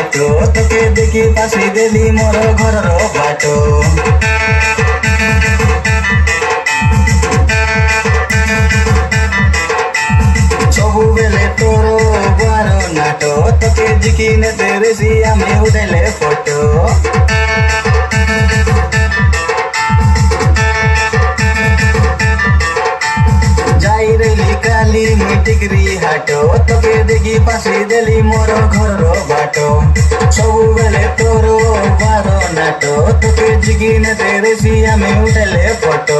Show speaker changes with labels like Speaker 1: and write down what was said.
Speaker 1: ନାଟ ତୋକେ ଦେଖି ପାଶି ଦେଲି ମୋର ଘରର ବାଟ। ସବୁବେଳେ ତୋର ବାର ନାଟ ତୋକେ ଦେଖି ନେତେ ବେଶୀ ଆମେ ଉଠେଇଲେ ଫଟୋ। ଯାଇ ରହିଲି କାଲି ମୁଇଁ ଟିକିରି ହାଟ ତୋକେ ଦେଖି ପାଶି ଦେଲି ମୋର ଘରର ବାଟ। ସବୁବେଳେ ତୋର ବାର ନାଟ ତୋକେ ଦେଖି ନେତେ ବେଶୀ ଆମେ ଉଠେଇଲେ ଫଟୋ।